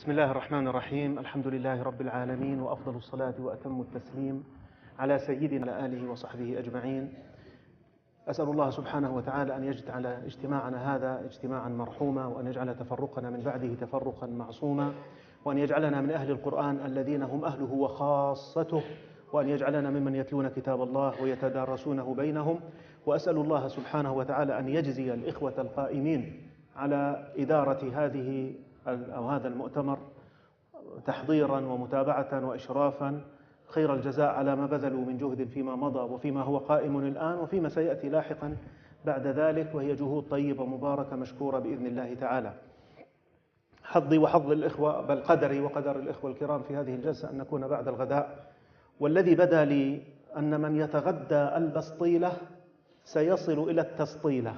بسم الله الرحمن الرحيم. الحمد لله رب العالمين، وأفضل الصلاة وأتم التسليم على سيدنا آله وصحبه أجمعين. أسأل الله سبحانه وتعالى أن يجعل اجتماعنا هذا اجتماعا مرحوما، وأن يجعل تفرقنا من بعده تفرقا معصوما، وأن يجعلنا من أهل القرآن الذين هم أهله وخاصته، وأن يجعلنا ممن يتلون كتاب الله ويتدارسونه بينهم. وأسأل الله سبحانه وتعالى أن يجزي الإخوة القائمين على إدارة هذا المؤتمر تحضيرا ومتابعة وإشرافا خير الجزاء على ما بذلوا من جهد فيما مضى وفيما هو قائم الآن وفيما سيأتي لاحقا بعد ذلك، وهي جهود طيبة مباركة مشكورة بإذن الله تعالى. حظي وحظ الإخوة، بل قدري وقدر الإخوة الكرام في هذه الجلسة أن نكون بعد الغداء، والذي بدا لي أن من يتغدى البسطيلة سيصل إلى التسطيلة.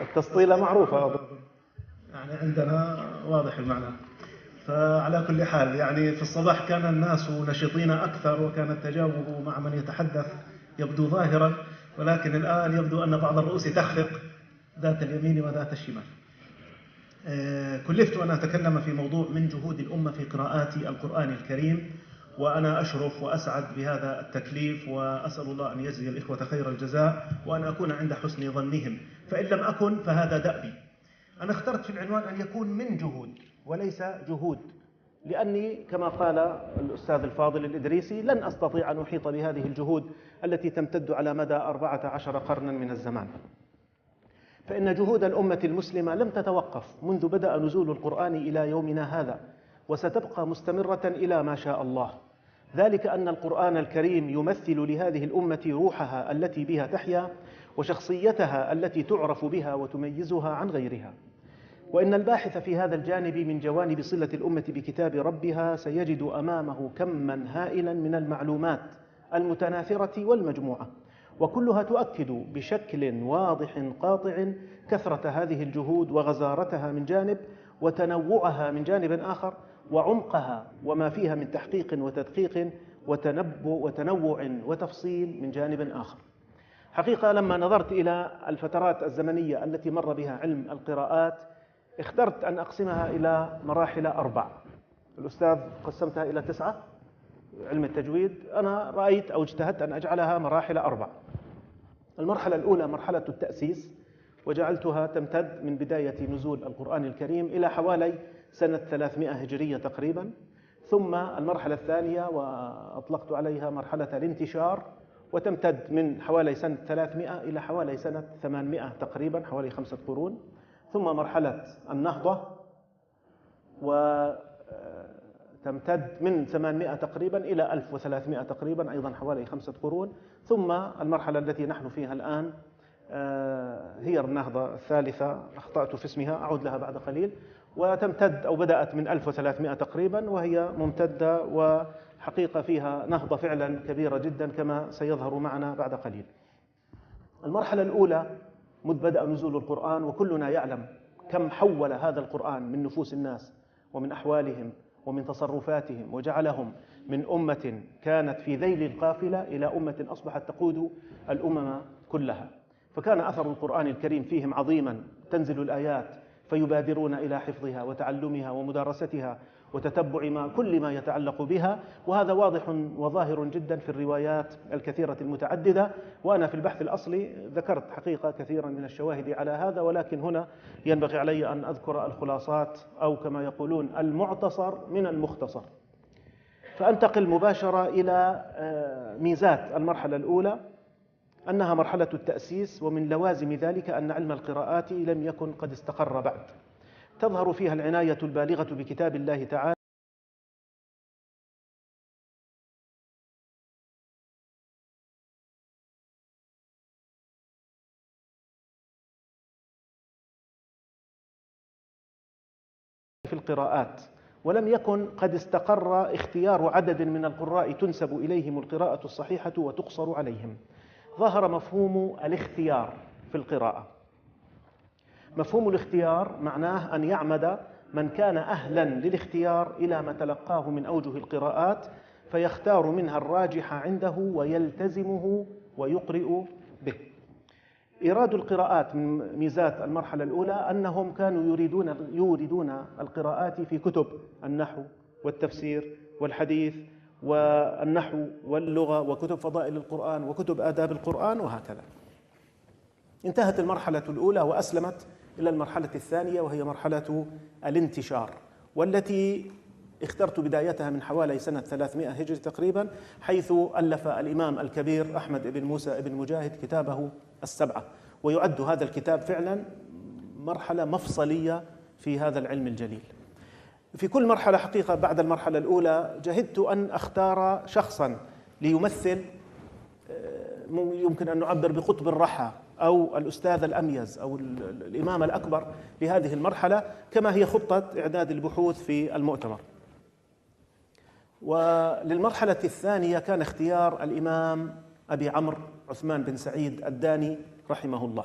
التسطيلة معروفة يعني عندنا، واضح المعنى. فعلى كل حال يعني في الصباح كان الناس نشيطين أكثر، وكان التجاوب مع من يتحدث يبدو ظاهرا، ولكن الآن يبدو أن بعض الرؤوس تخفق ذات اليمين وذات الشمال. كلفت أن أتكلم في موضوع من جهود الأمة في قراءات القرآن الكريم، وأنا أشرف وأسعد بهذا التكليف، وأسأل الله أن يجزي الإخوة خير الجزاء، وأن أكون عند حسن ظنهم، فإن لم أكن فهذا دأبي. أنا اخترت في العنوان أن يكون من جهود وليس جهود، لأني كما قال الأستاذ الفاضل الإدريسي لن أستطيع أن أحيط بهذه الجهود التي تمتد على مدى 14 قرنا من الزمان. فإن جهود الأمة المسلمة لم تتوقف منذ بدأ نزول القرآن إلى يومنا هذا، وستبقى مستمرة إلى ما شاء الله. ذلك أن القرآن الكريم يمثل لهذه الأمة روحها التي بها تحيا، وشخصيتها التي تعرف بها وتميزها عن غيرها. وإن الباحث في هذا الجانب من جوانب صلة الأمة بكتاب ربها سيجد أمامه كما هائلا من المعلومات المتناثرة والمجموعة، وكلها تؤكد بشكل واضح قاطع كثرة هذه الجهود وغزارتها من جانب، وتنوعها من جانب آخر، وعمقها وما فيها من تحقيق وتدقيق وتنوع وتفصيل من جانب آخر. حقيقة لما نظرت إلى الفترات الزمنية التي مر بها علم القراءات اخترت أن أقسمها إلى مراحل 4. الأستاذ قسمتها إلى 9. علم التجويد أنا رأيت أو اجتهدت أن أجعلها مراحل 4. المرحلة الأولى مرحلة التأسيس، وجعلتها تمتد من بداية نزول القرآن الكريم إلى حوالي سنة 300 هجرية تقريبا. ثم المرحلة الثانية وأطلقت عليها مرحلة الانتشار، وتمتد من حوالي سنة 300 إلى حوالي سنة 800 تقريبا، حوالي 5 قرون. ثم مرحلة النهضة، وتمتد من 800 تقريبا إلى 1300 تقريبا، أيضا حوالي 5 قرون. ثم المرحلة التي نحن فيها الآن هي النهضة الثالثة، أخطأت في اسمها، أعود لها بعد قليل، وتمتد أو بدأت من 1300 تقريبا، وهي ممتدة، وحقيقة فيها نهضة فعلا كبيرة جدا كما سيظهر معنا بعد قليل. المرحلة الأولى مذ بدأ نزول القرآن، وكلنا يعلم كم حول هذا القرآن من نفوس الناس ومن أحوالهم ومن تصرفاتهم، وجعلهم من أمة كانت في ذيل القافلة إلى أمة أصبحت تقود الأمم كلها. فكان أثر القرآن الكريم فيهم عظيما، تنزل الآيات فيبادرون إلى حفظها وتعلمها ومدارستها وتتبع كل ما يتعلق بها، وهذا واضح وظاهر جدا في الروايات الكثيرة المتعددة. وأنا في البحث الأصلي ذكرت حقيقة كثيرا من الشواهد على هذا، ولكن هنا ينبغي علي أن أذكر الخلاصات، أو كما يقولون المعتصر من المختصر. فأنتقل مباشرة إلى ميزات المرحلة الأولى، أنها مرحلة التأسيس، ومن لوازم ذلك أن علم القراءات لم يكن قد استقر بعد. تظهر فيها العناية البالغة بكتاب الله تعالى في القراءات، ولم يكن قد استقر اختيار عدد من القراء تنسب إليهم القراءة الصحيحة وتقصر عليهم. ظهر مفهوم الاختيار في القراءة. مفهوم الاختيار معناه أن يعمد من كان أهلا للاختيار إلى ما تلقاه من أوجه القراءات، فيختار منها الراجح عنده ويلتزمه ويقرئ به. إيراد القراءات من ميزات المرحلة الأولى أنهم كانوا يوردون القراءات في كتب النحو والتفسير والحديث والنحو واللغة وكتب فضائل القرآن وكتب آداب القرآن وهكذا. انتهت المرحلة الأولى وأسلمت إلى المرحلة الثانية، وهي مرحلة الانتشار، والتي اخترت بدايتها من حوالي سنة 300 هجري تقريبا، حيث ألف الإمام الكبير أحمد بن موسى بن مجاهد كتابه السبعة، ويعد هذا الكتاب فعلا مرحلة مفصلية في هذا العلم الجليل. في كل مرحلة حقيقة بعد المرحلة الأولى جهدت أن أختار شخصا ليمثل، يمكن أن نعبر بقطب الرحى أو الأستاذ الأميز أو الإمام الأكبر لهذه المرحلة، كما هي خطة إعداد البحوث في المؤتمر. وللمرحلة الثانية كان اختيار الإمام أبي عمرو عثمان بن سعيد الداني رحمه الله،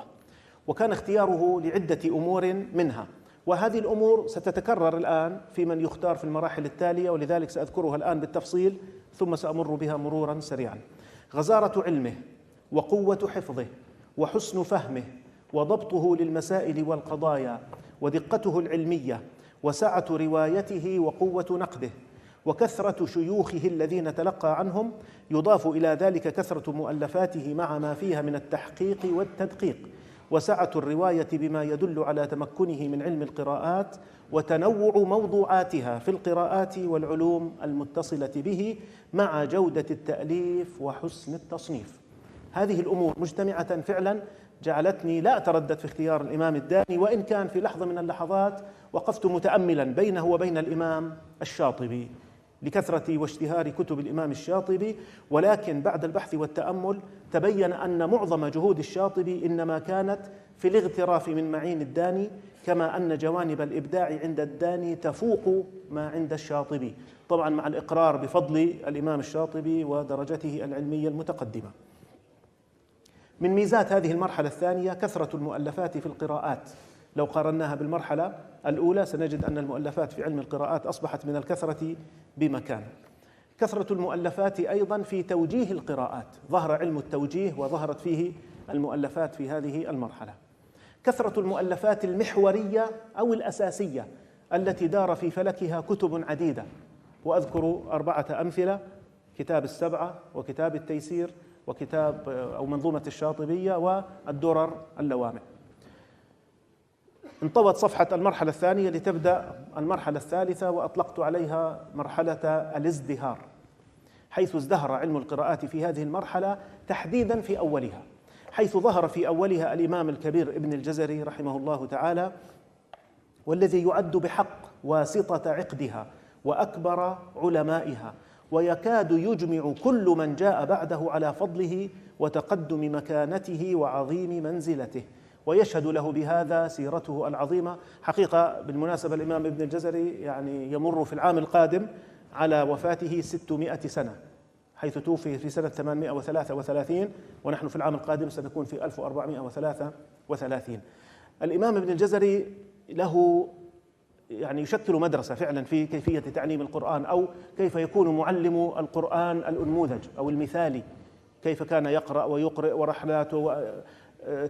وكان اختياره لعدة أمور منها، وهذه الأمور ستتكرر الآن في من يختار في المراحل التالية، ولذلك سأذكرها الآن بالتفصيل ثم سأمر بها مرورا سريعا. غزارة علمه وقوة حفظه وحسن فهمه وضبطه للمسائل والقضايا ودقته العلمية وسعة روايته وقوة نقده وكثرة شيوخه الذين تلقى عنهم، يضاف إلى ذلك كثرة مؤلفاته مع ما فيها من التحقيق والتدقيق، وسعة الرواية بما يدل على تمكنه من علم القراءات وتنوع موضوعاتها في القراءات والعلوم المتصلة به مع جودة التأليف وحسن التصنيف. هذه الأمور مجتمعة فعلا جعلتني لا أتردد في اختيار الإمام الداني، وإن كان في لحظة من اللحظات وقفت متأملا بينه وبين الإمام الشاطبي لكثرة واشتهار كتب الإمام الشاطبي، ولكن بعد البحث والتأمل تبين أن معظم جهود الشاطبي إنما كانت في الاغتراف من معين الداني، كما أن جوانب الإبداع عند الداني تفوق ما عند الشاطبي، طبعا مع الإقرار بفضل الإمام الشاطبي ودرجته العلمية المتقدمة. من ميزات هذه المرحلة الثانية كثرة المؤلفات في القراءات. لو قارناها بالمرحلة الأولى سنجد أن المؤلفات في علم القراءات أصبحت من الكثرة بمكان. كثرة المؤلفات أيضا في توجيه القراءات، ظهر علم التوجيه وظهرت فيه المؤلفات في هذه المرحلة. كثرة المؤلفات المحورية أو الأساسية التي دار في فلكها كتب عديدة، وأذكر 4 أمثلة: كتاب السبعة وكتاب التيسير وكتاب أو منظومة الشاطبية والدرر اللوامع. انطوت صفحة المرحلة الثانية لتبدأ المرحلة الثالثة، وأطلقت عليها مرحلة الازدهار، حيث ازدهر علم القراءات في هذه المرحلة تحديدا في أولها، حيث ظهر في أولها الإمام الكبير ابن الجزري رحمه الله تعالى، والذي يعد بحق واسطة عقدها وأكبر علمائها، ويكاد يجمع كل من جاء بعده على فضله وتقدم مكانته وعظيم منزلته، ويشهد له بهذا سيرته العظيمة. حقيقة بالمناسبة الإمام ابن الجزري يعني يمر في العام القادم على وفاته 600 سنة، حيث توفي في سنة 833، ونحن في العام القادم سنكون في 1433. الإمام ابن الجزري له يعني يشكل مدرسة فعلا في كيفية تعليم القرآن، أو كيف يكون معلم القرآن الأنموذج أو المثالي، كيف كان يقرأ ويقرئ ورحلاته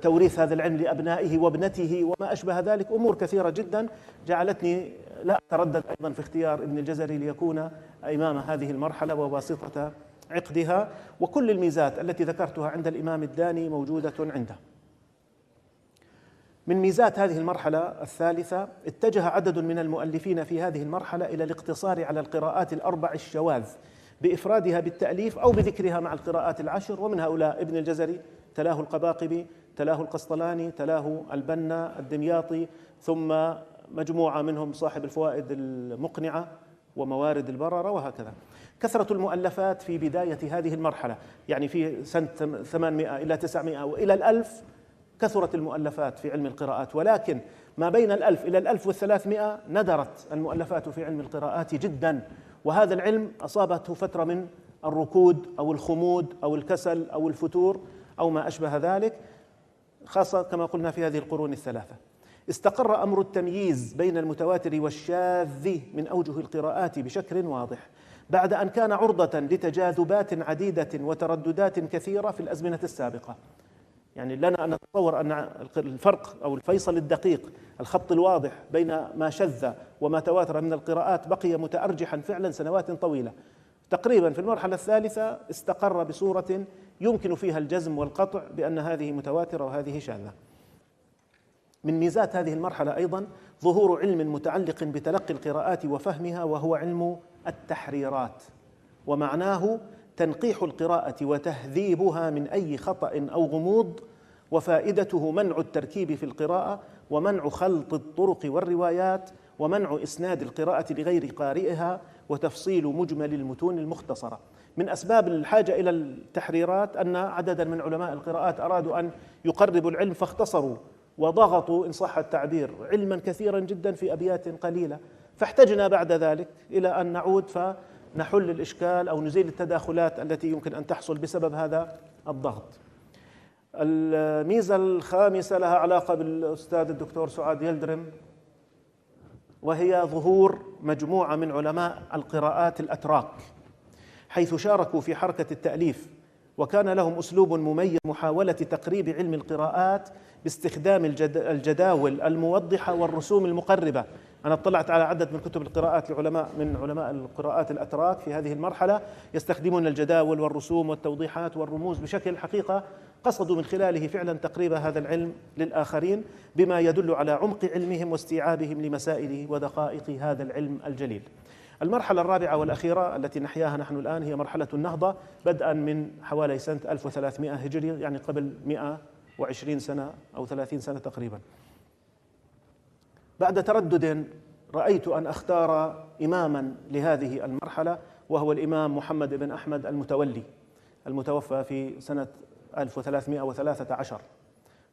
توريث هذا العلم لأبنائه وابنته وما أشبه ذلك. أمور كثيرة جدا جعلتني لا أتردد أيضا في اختيار ابن الجزري ليكون إمام هذه المرحلة وواسطة عقدها، وكل الميزات التي ذكرتها عند الإمام الداني موجودة عنده. من ميزات هذه المرحلة الثالثة اتجه عدد من المؤلفين في هذه المرحلة إلى الاقتصار على القراءات ال4 الشواذ بإفرادها بالتأليف أو بذكرها مع القراءات ال10، ومن هؤلاء ابن الجزري، تلاه القباقبي، تلاه القسطلاني، تلاه البنا الدمياطي، ثم مجموعة منهم صاحب الفوائد المقنعة وموارد البررة، وهكذا. كثرة المؤلفات في بداية هذه المرحلة، يعني في سنة 800 إلى 900 وإلى 1000 كثرت المؤلفات في علم القراءات، ولكن ما بين 1000 إلى 1300 ندرت المؤلفات في علم القراءات جدا، وهذا العلم أصابته فترة من الركود أو الخمود أو الكسل أو الفتور أو ما أشبه ذلك، خاصة كما قلنا في هذه القرون الثلاثة. استقر أمر التمييز بين المتواتر والشاذ من أوجه القراءات بشكل واضح، بعد أن كان عرضة لتجاذبات عديدة وترددات كثيرة في الأزمنة السابقة. يعني لنا أن نتصور أن الفرق أو الفيصل الدقيق، الخط الواضح بين ما شذ وما تواتر من القراءات بقي متأرجحا فعلا سنوات طويلة. تقريبا في المرحلة الثالثة استقر بصورة يمكن فيها الجزم والقطع بأن هذه متواترة وهذه شاذة. من ميزات هذه المرحلة أيضا ظهور علم متعلق بتلقي القراءات وفهمها، وهو علم التحريرات، ومعناه تنقيح القراءة وتهذيبها من أي خطأ أو غموض، وفائدته منع التركيب في القراءة، ومنع خلط الطرق والروايات، ومنع إسناد القراءة لغير قارئها، وتفصيل مجمل المتون المختصرة. من أسباب الحاجة إلى التحريرات أن عددا من علماء القراءات أرادوا أن يقربوا العلم فاختصروا وضغطوا إن صح التعبير علما كثيرا جدا في أبيات قليلة، فاحتجنا بعد ذلك إلى أن نعود فنحل الإشكال أو نزيل التداخلات التي يمكن أن تحصل بسبب هذا الضغط. الميزة الخامسة لها علاقة بالأستاذ الدكتور سعاد يلدرم، وهي ظهور مجموعة من علماء القراءات الأتراك، حيث شاركوا في حركة التأليف، وكان لهم أسلوب مميز محاولة تقريب علم القراءات باستخدام الجداول الموضحة والرسوم المقربة. أنا اطلعت على عدد من كتب القراءات لعلماء من علماء القراءات الأتراك في هذه المرحلة يستخدمون الجداول والرسوم والتوضيحات والرموز بشكل حقيقة قصدوا من خلاله فعلا تقريب هذا العلم للآخرين، بما يدل على عمق علمهم واستيعابهم لمسائل ودقائق هذا العلم الجليل. المرحلة الرابعة والأخيرة التي نحياها نحن الآن هي مرحلة النهضة، بدءا من حوالي سنة 1300 هجري، يعني قبل 120 سنة أو 30 سنة تقريبا. بعد تردد رأيت أن أختار إماما لهذه المرحلة، وهو الإمام محمد بن أحمد المتولي المتوفى في سنة 1313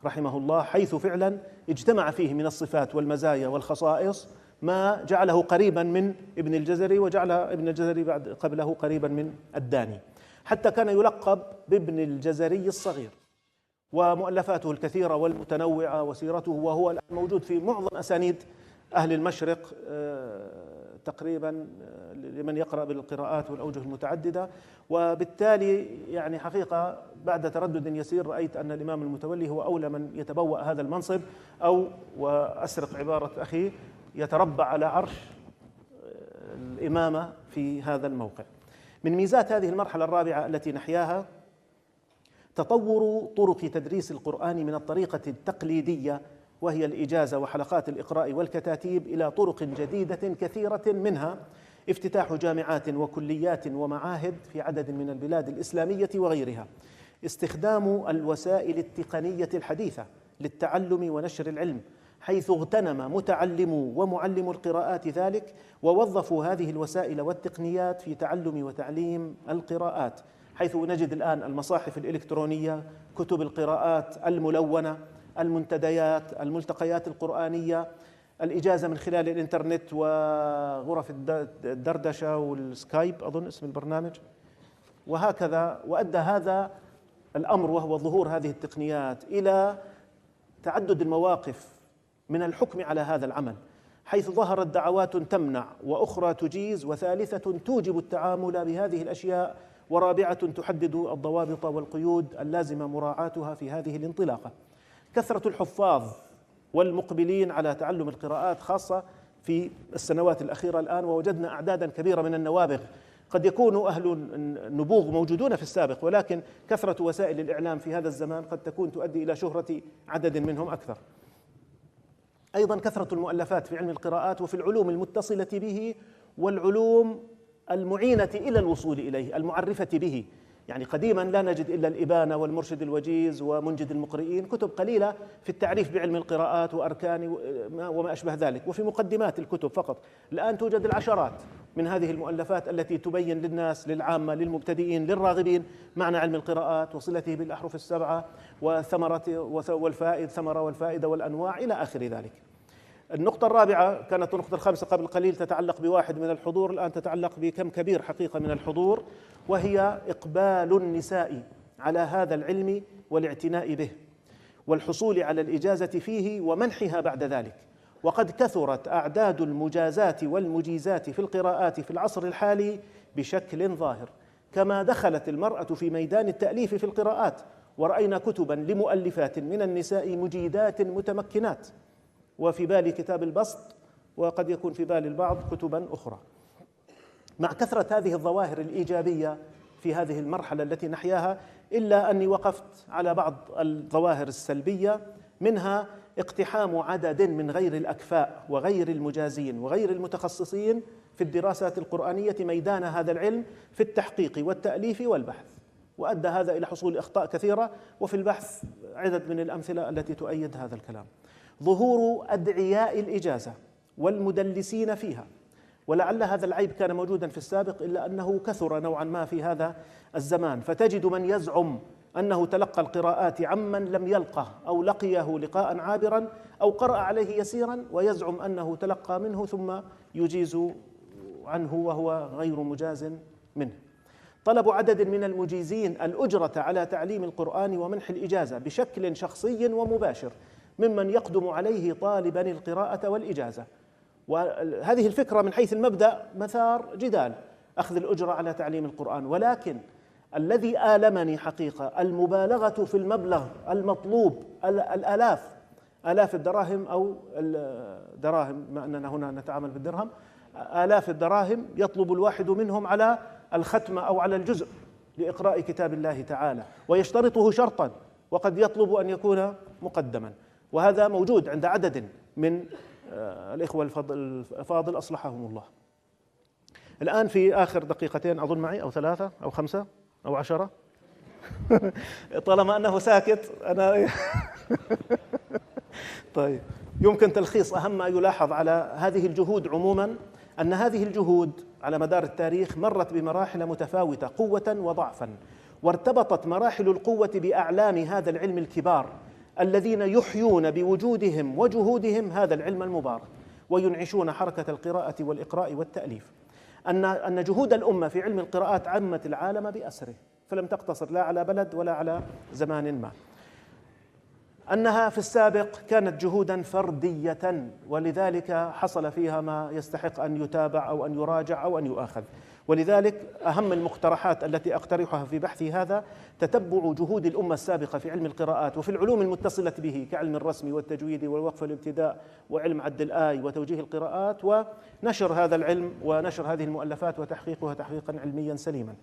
رحمه الله، حيث فعلا اجتمع فيه من الصفات والمزايا والخصائص ما جعله قريبا من ابن الجزري، وجعل ابن الجزري بعد قبله قريبا من الداني، حتى كان يلقب بابن الجزري الصغير. ومؤلفاته الكثيرة والمتنوعة وسيرته، وهو الآن موجود في معظم أسانيد أهل المشرق تقريبا لمن يقرأ بالقراءات والأوجه المتعددة. وبالتالي يعني حقيقة بعد تردد يسير رأيت أن الإمام المتولي هو أولى من يتبوأ هذا المنصب، أو وأسرق عبارة أخي يتربع على عرش الإمامة في هذا الموقع. من ميزات هذه المرحلة الرابعة التي نحياها تطور طرق تدريس القرآن من الطريقة التقليدية، وهي الإجازة وحلقات الإقراء والكتاتيب، إلى طرق جديدة كثيرة، منها افتتاح جامعات وكليات ومعاهد في عدد من البلاد الإسلامية وغيرها، استخدام الوسائل التقنية الحديثة للتعلم ونشر العلم، حيث اغتنم متعلمو ومعلمو القراءات ذلك، ووظفوا هذه الوسائل والتقنيات في تعلم وتعليم القراءات، حيث نجد الآن المصاحف الإلكترونية، كتب القراءات الملونة، المنتديات، الملتقيات القرآنية، الإجازة من خلال الإنترنت وغرف الدردشة والسكايب أظن اسم البرنامج، وهكذا. وأدى هذا الأمر وهو ظهور هذه التقنيات إلى تعدد المواقف من الحكم على هذا العمل، حيث ظهرت دعوات تمنع، وأخرى تجيز، وثالثة توجب التعامل بهذه الأشياء، ورابعة تحدد الضوابط والقيود اللازمة مراعاتها في هذه الانطلاقة. كثرة الحفاظ والمقبلين على تعلم القراءات خاصة في السنوات الأخيرة الآن، ووجدنا أعدادا كبيرة من النوابغ، قد يكون أهل النبوغ موجودون في السابق، ولكن كثرة وسائل الإعلام في هذا الزمان قد تكون تؤدي إلى شهرة عدد منهم أكثر. أيضا كثرة المؤلفات في علم القراءات وفي العلوم المتصلة به، والعلوم المعينة إلى الوصول إليه، المعرفة به. يعني قديما لا نجد إلا الإبانة والمرشد الوجيز ومنجد المقرئين، كتب قليلة في التعريف بعلم القراءات وأركان وما أشبه ذلك، وفي مقدمات الكتب فقط. الآن توجد العشرات من هذه المؤلفات التي تبين للناس، للعامة، للمبتدئين، للراغبين معنى علم القراءات وصلته بالأحرف السبعة وثمرة والفائد، ثمرة والفائدة والأنواع إلى آخر ذلك. النقطة الرابعة كانت النقطة الخامسة قبل قليل تتعلق بواحد من الحضور، الآن تتعلق بكم كبير حقيقة من الحضور، وهي إقبال النساء على هذا العلم والاعتناء به والحصول على الإجازة فيه ومنحها بعد ذلك. وقد كثرت أعداد المجازات والمجيزات في القراءات في العصر الحالي بشكل ظاهر، كما دخلت المرأة في ميدان التأليف في القراءات، ورأينا كتبا لمؤلفات من النساء مجيدات متمكنات، وفي بالي كتاب البسط، وقد يكون في بال البعض كتبا أخرى. مع كثرة هذه الظواهر الإيجابية في هذه المرحلة التي نحياها، إلا أني وقفت على بعض الظواهر السلبية، منها اقتحام عدد من غير الأكفاء وغير المجازين وغير المتخصصين في الدراسات القرآنية ميدان هذا العلم في التحقيق والتأليف والبحث، وأدى هذا إلى حصول أخطاء كثيرة، وفي البحث عدد من الأمثلة التي تؤيد هذا الكلام. ظهور أدعياء الإجازة والمدلسين فيها، ولعل هذا العيب كان موجودا في السابق إلا أنه كثر نوعا ما في هذا الزمان، فتجد من يزعم أنه تلقى القراءات عمن لم يلقه أو لقيه لقاء عابرا أو قرأ عليه يسيرا، ويزعم أنه تلقى منه ثم يجيز عنه وهو غير مجاز منه. طلب عدد من المجيزين الأجرة على تعليم القرآن ومنح الإجازة بشكل شخصي ومباشر ممن يقدم عليه طالبا القراءة والإجازة. وهذه الفكرة من حيث المبدأ مثار جدال، أخذ الأجرة على تعليم القرآن، ولكن الذي آلمني حقيقة المبالغة في المبلغ المطلوب، آلاف الدراهم أو الدراهم، ما أننا هنا نتعامل بالدرهم، آلاف الدراهم يطلب الواحد منهم على الختمة أو على الجزء لإقراء كتاب الله تعالى، ويشترطه شرطا، وقد يطلب أن يكون مقدما، وهذا موجود عند عدد من الإخوة الفاضل أصلحهم الله. الآن في آخر دقيقتين أظن معي، أو 3 أو 5 أو 10 طالما أنه ساكت أنا طيب، يمكن تلخيص أهم ما يلاحظ على هذه الجهود عموما أن هذه الجهود على مدار التاريخ مرت بمراحل متفاوتة قوة وضعفا، وارتبطت مراحل القوة بأعلام هذا العلم الكبار الذين يحيون بوجودهم وجهودهم هذا العلم المبارك، وينعشون حركة القراءة والإقراء والتأليف. أن جهود الأمة في علم القراءات عمت العالم بأسره، فلم تقتصر لا على بلد ولا على زمان ما. أنها في السابق كانت جهودا فردية، ولذلك حصل فيها ما يستحق أن يتابع أو أن يراجع أو أن يؤاخذ. ولذلك أهم المقترحات التي أقترحها في بحثي هذا تتبع جهود الأمة السابقة في علم القراءات وفي العلوم المتصلة به كعلم الرسم والتجويد والوقف والابتداء وعلم عد الآي وتوجيه القراءات، ونشر هذا العلم ونشر هذه المؤلفات وتحقيقها تحقيقا علميا سليما.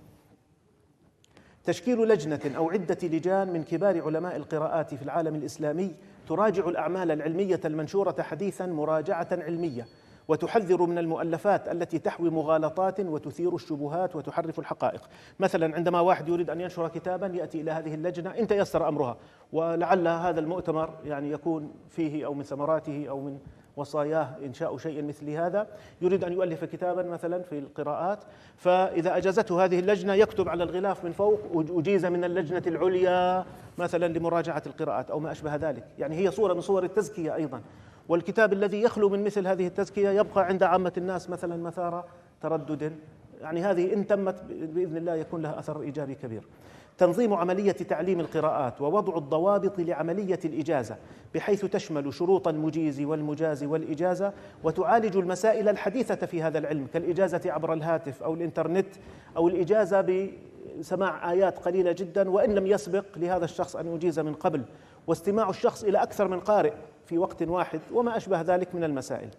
تشكيل لجنة أو عدة لجان من كبار علماء القراءات في العالم الإسلامي تراجع الأعمال العلمية المنشورة حديثا مراجعة علمية، وتحذر من المؤلفات التي تحوي مغالطات وتثير الشبهات وتحرف الحقائق. مثلا عندما واحد يريد أن ينشر كتابا يأتي إلى هذه اللجنة إن تيسر أمرها، ولعل هذا المؤتمر يعني يكون فيه أو من ثمراته أو من وصاياه إنشاء شيء مثل هذا، يريد أن يؤلف كتابا مثلا في القراءات، فإذا أجازته هذه اللجنة يكتب على الغلاف من فوق أجيز من اللجنة العليا مثلا لمراجعة القراءات أو ما أشبه ذلك. يعني هي صورة من صور التزكية أيضا، والكتاب الذي يخلو من مثل هذه التزكية يبقى عند عامة الناس مثلا مثار تردد. يعني هذه إن تمت بإذن الله يكون لها أثر إيجابي كبير. تنظيم عملية تعليم القراءات ووضع الضوابط لعملية الإجازة بحيث تشمل شروط المجيز والمجاز والإجازة، وتعالج المسائل الحديثة في هذا العلم كالإجازة عبر الهاتف أو الإنترنت أو الإجازة بسماع آيات قليلة جدا وإن لم يسبق لهذا الشخص أن يجيز من قبل، واستماع الشخص إلى أكثر من قارئ في وقت واحد وما أشبه ذلك من المسائل.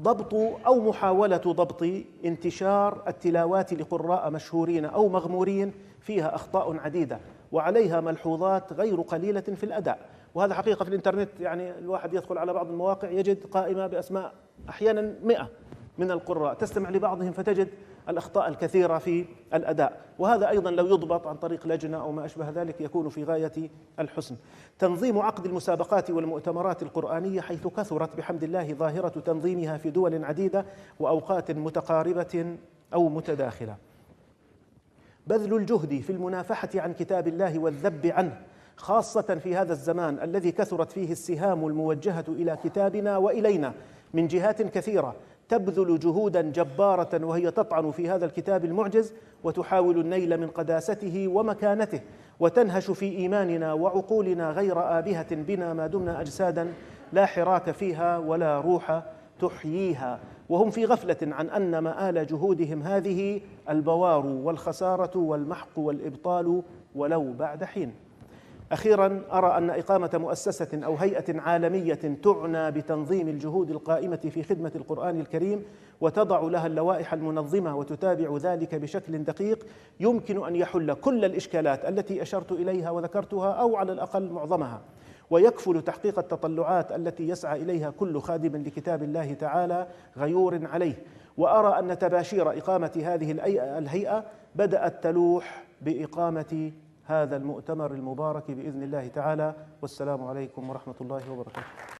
ضبط أو محاولة ضبط انتشار التلاوات لقراء مشهورين أو مغمورين فيها أخطاء عديدة وعليها ملحوظات غير قليلة في الأداء. وهذا حقيقة في الإنترنت، يعني الواحد يدخل على بعض المواقع يجد قائمة بأسماء أحيانا 100 من القراء، تستمع لبعضهم فتجد الأخطاء الكثيرة في الأداء، وهذا أيضا لو يضبط عن طريق لجنة أو ما أشبه ذلك يكون في غاية الحسن. تنظيم عقد المسابقات والمؤتمرات القرآنية حيث كثرت بحمد الله ظاهرة تنظيمها في دول عديدة وأوقات متقاربة أو متداخلة. بذل الجهد في المنافحة عن كتاب الله والذب عنه، خاصة في هذا الزمان الذي كثرت فيه السهام الموجهة إلى كتابنا وإلينا من جهات كثيرة، تبذل جهودا جبارة وهي تطعن في هذا الكتاب المعجز وتحاول النيل من قداسته ومكانته، وتنهش في إيماننا وعقولنا غير آبهة بنا ما دمنا أجسادا لا حراك فيها ولا روح تحييها، وهم في غفلة عن أن مآل جهودهم هذه البوار والخسارة والمحق والإبطال ولو بعد حين. أخيرا، أرى أن إقامة مؤسسة أو هيئة عالمية تعنى بتنظيم الجهود القائمة في خدمة القرآن الكريم وتضع لها اللوائح المنظمة وتتابع ذلك بشكل دقيق يمكن أن يحل كل الإشكالات التي أشرت إليها وذكرتها أو على الأقل معظمها، ويكفل تحقيق التطلعات التي يسعى إليها كل خادم لكتاب الله تعالى غيور عليه. وأرى أن تباشير إقامة هذه الهيئة بدأت تلوح بإقامة هذا المؤتمر المبارك بإذن الله تعالى. والسلام عليكم ورحمة الله وبركاته.